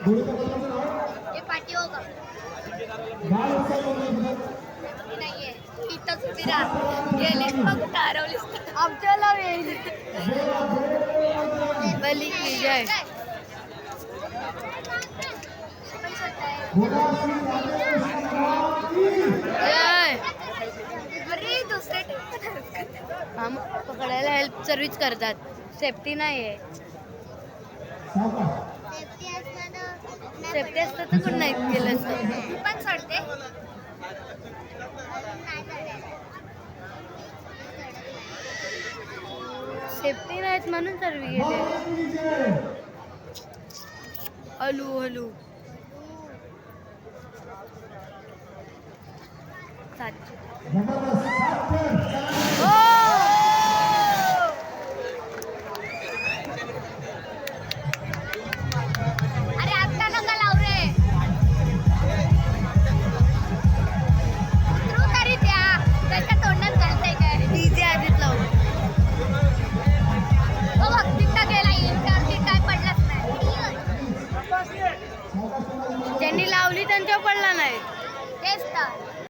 हे पाठी हो का नाहीये इथंच उभी राहा गेलीस मग हरवलीस आमच्याला वेळ बली जय अरे दुसरे हम पकडायला हेल्प सर्विस करतात सेफ्टी नाही आहे सेफ्टी असतं तर पण नाही केलं असतं पण चढते सेफ्टी नाहीत म्हणून सर्वी गेले हलू हलू अरे आता नका लाव रे उतरू तरी द्या त्याच्या तोंडात घालताय काय डीजे आधीच लावू हो बघ तिथं गेला इंटरची काय पडलाच नाही ज्यांनी लावली त्यांच्यावर पडला नाही तेच तर